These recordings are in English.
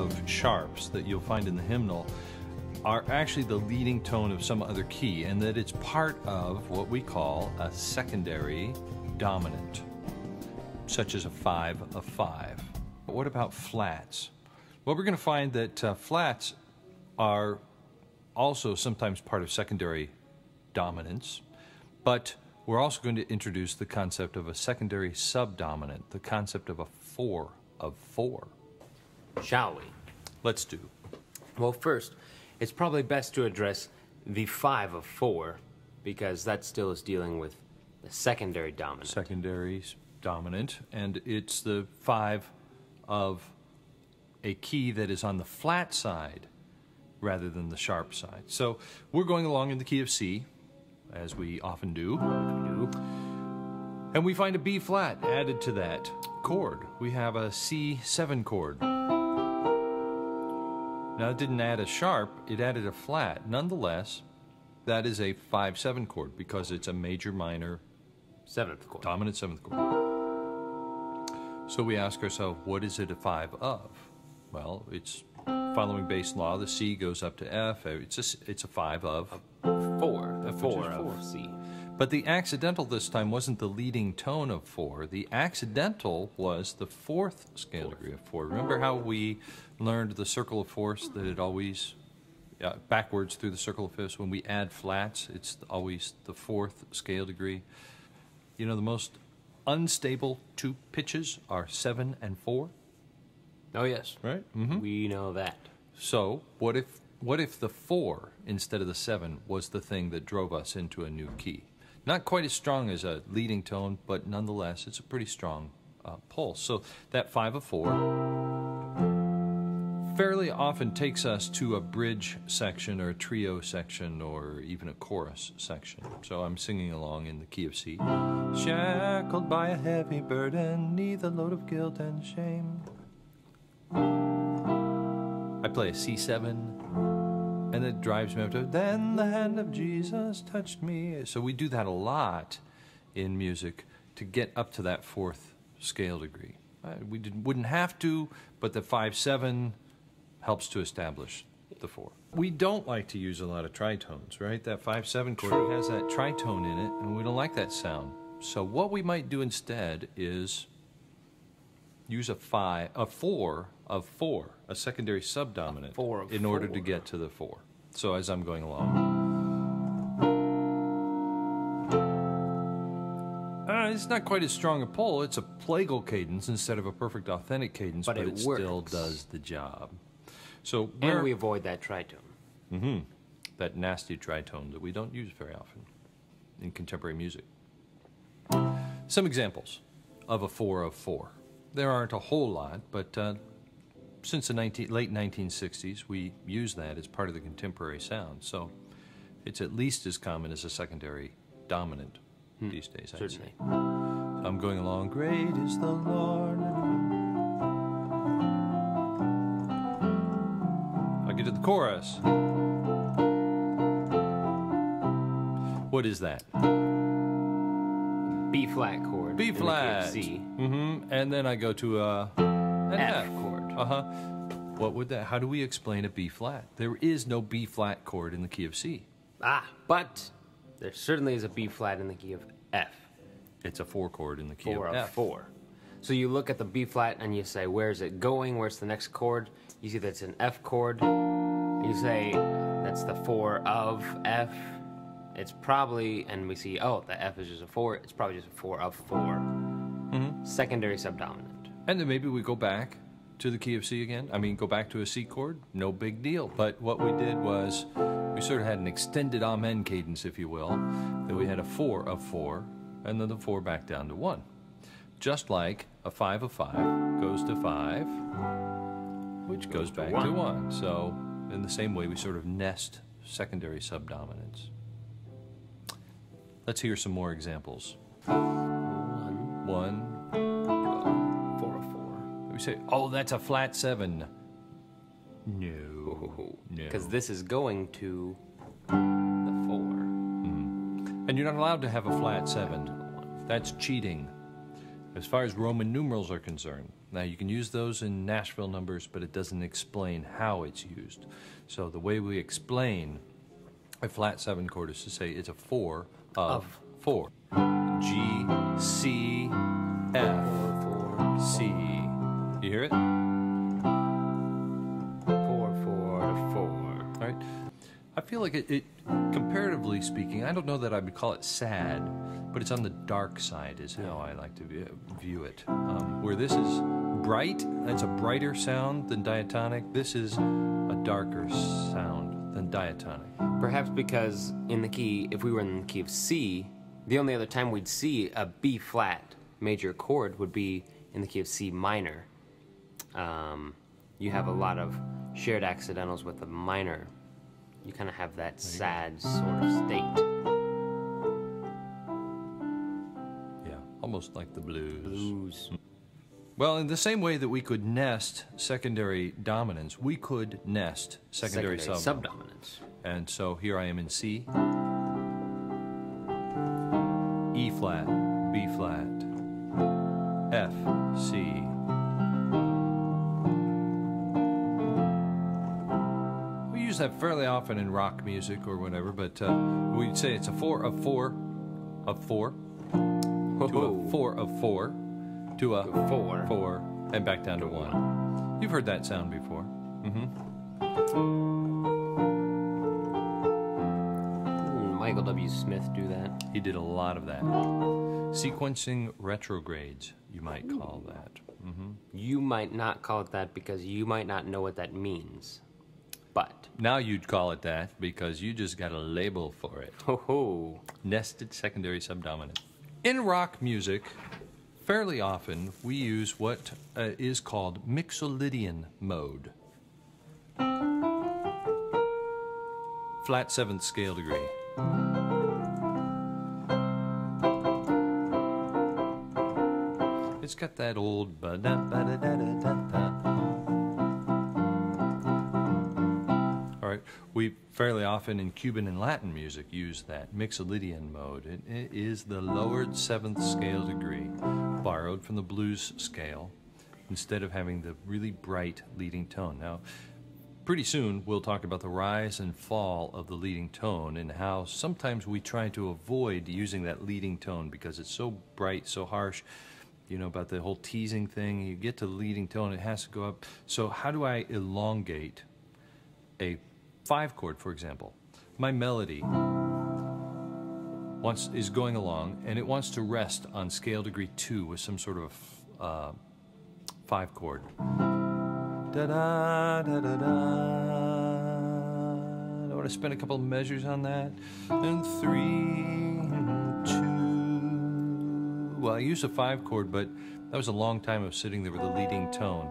of sharps that you'll find in the hymnal are actually the leading tone of some other key, and that it's part of what we call a secondary dominant, such as a 5 of 5. But what about flats? Well, we're going to find that flats are also sometimes part of secondary dominants, but we're also going to introduce the concept of a secondary subdominant, the concept of a 4 of 4. Shall we? Let's do. Well, first, it's probably best to address the 5 of 4, because that still is dealing with the secondary dominant. Secondary dominant, and it's the 5 of a key that is on the flat side rather than the sharp side. So we're going along in the key of C, as we often do. And we find a B flat added to that chord. We have a C7 chord. Now it didn't add a sharp, it added a flat. Nonetheless, that is a 5-7 chord because it's a major minor 7th chord. Dominant 7th chord. So we ask ourselves, what is it a 5 of? Well, it's following bass law. The C goes up to F. It's a 5 of 4. The 4 of C. But the accidental this time wasn't the leading tone of 4. The accidental was the 4th scale degree of 4. Remember how we learned the circle of fourths, that it always, backwards through the circle of fifths, when we add flats, it's always the 4th scale degree. You know, the most unstable two pitches are 7 and 4. Oh, yes. Right? We know that. So, what if the 4 instead of the 7 was the thing that drove us into a new key? Not quite as strong as a leading tone, but nonetheless, it's a pretty strong pulse. So that 5 of 4 fairly often takes us to a bridge section or a trio section or even a chorus section. So I'm singing along in the key of C. Shackled by a heavy burden, neath the load of guilt and shame. I play a C7. And it drives me up to, then the hand of Jesus touched me. So we do that a lot in music to get up to that 4th scale degree. We wouldn't have to, but the 5-7 helps to establish the 4. We don't like to use a lot of tritones, right? That 5-7 chord has that tritone in it, and we don't like that sound. So what we might do instead is use a 4 of 4, a secondary subdominant, in order to get to the 4. So as I'm going along, it's not quite as strong a pull. It's a plagal cadence instead of a perfect authentic cadence, but it still does the job. So and we avoid that tritone. That nasty tritone that we don't use very often in contemporary music. Some examples of a 4 of 4. There aren't a whole lot, but since the late 1960s, we use that as part of the contemporary sound. So it's at least as common as a secondary dominant these days, I'd say. So I'm going along, great is the Lord. I get to the chorus. What is that? B flat chord. B flat. C. And then I go to an F chord. What would that? How do we explain a B flat? There is no B flat chord in the key of C. But there certainly is a B flat in the key of F. It's a 4 chord in the key of F. 4 of 4. So you look at the B flat and you say, where's it going? Where's the next chord? You see that's an F chord. You say that's the 4 of F. It's probably, and we see, oh, the F is just a 4. It's probably just a 4 of 4. Secondary subdominant. And then maybe we go back to the key of C again. I mean, go back to a C chord. No big deal. But what we did was we sort of had an extended amen cadence, if you will. Then we had a 4 of 4, and then the 4 back down to 1. Just like a 5 of 5 goes to 5, which goes back to 1. So in the same way, we sort of nest secondary subdominants. Let's hear some more examples. 1. 4 of 4. We say, oh, that's a flat 7. No. Because this is going to the 4. And you're not allowed to have a flat 7. That's cheating. As far as Roman numerals are concerned, Now, you can use those in Nashville numbers, but it doesn't explain how it's used. So the way we explain a flat 7 chord is to say it's a 4 of 4. G, C, F, C. You hear it? 4, 4, 4. All right. I feel like it, comparatively speaking, I don't know that I would call it sad, but it's on the dark side is how I like to view it. Where this is bright, it's a brighter sound than diatonic. This is a darker sound than diatonic. Perhaps because in the key, if we were in the key of C, the only other time we'd see a B flat major chord would be in the key of C minor. You have a lot of shared accidentals with the minor. You kind of have that sad sort of state. Yeah, almost like the blues. Well, in the same way that we could nest secondary dominants, we could nest secondary subdominants. And so here I am in C, E flat, B flat, F, C. We use that fairly often in rock music or whatever, but we'd say it's a 4 of 4 of 4 to a 4 of 4 to a 4 and back down to 1. You've heard that sound before. Michael W. Smith do that. He did a lot of that. Sequencing retrogrades, you might call that. You might not call it that because you might not know what that means. But now you'd call it that because you just got a label for it. Nested secondary subdominant. In rock music, fairly often we use what is called Mixolydian mode. Flat 7th scale degree. It's got that old ba-da-ba-da-da-da-da. All right, we fairly often in Cuban and Latin music use that Mixolydian mode. It is the lowered 7th scale degree, borrowed from the blues scale, instead of having the really bright leading tone. Now, pretty soon we'll talk about the rise and fall of the leading tone and how sometimes we try to avoid using that leading tone because it's so bright, so harsh. You know, about the whole teasing thing. You get to the leading tone, it has to go up. So how do I elongate a 5 chord, for example? My melody is going along, and it wants to rest on scale degree 2 with some sort of 5 chord. Da-da, da-da-da. I want to spend a couple of measures on that. And 3, 2. Well, I used a 5 chord, but that was a long time of sitting there with a leading tone.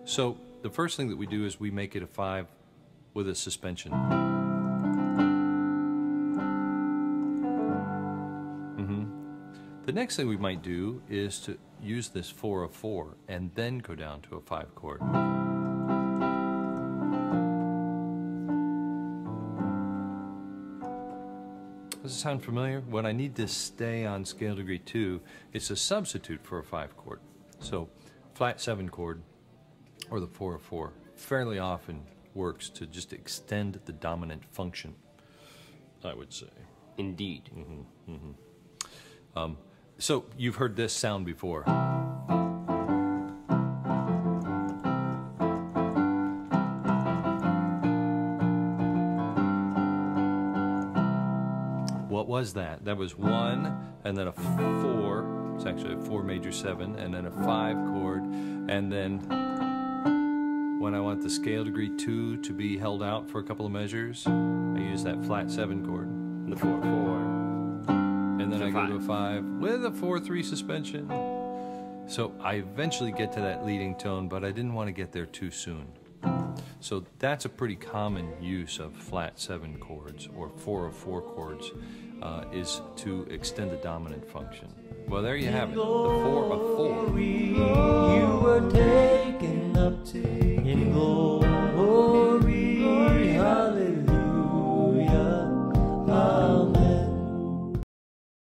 So the first thing that we do is we make it a 5 with a suspension. The next thing we might do is to use this 4 of 4 and then go down to a 5 chord. Does it sound familiar? When I need to stay on scale degree 2, it's a substitute for a 5 chord. So flat 7 chord or the 4 of 4 fairly often works to just extend the dominant function, I would say. Indeed. So you've heard this sound before. What was that? That was 1 and then a 4. It's actually a 4 major 7 and then a 5 chord, and then when I want the scale degree 2 to be held out for a couple of measures, I use that flat 7 chord. The 4 4. And then I go to a 5 with a 4-3 suspension. So I eventually get to that leading tone, but I didn't want to get there too soon. So that's a pretty common use of flat 7 chords or 4 of 4 chords, is to extend the dominant function. Well, there you have it, the 4 of 4.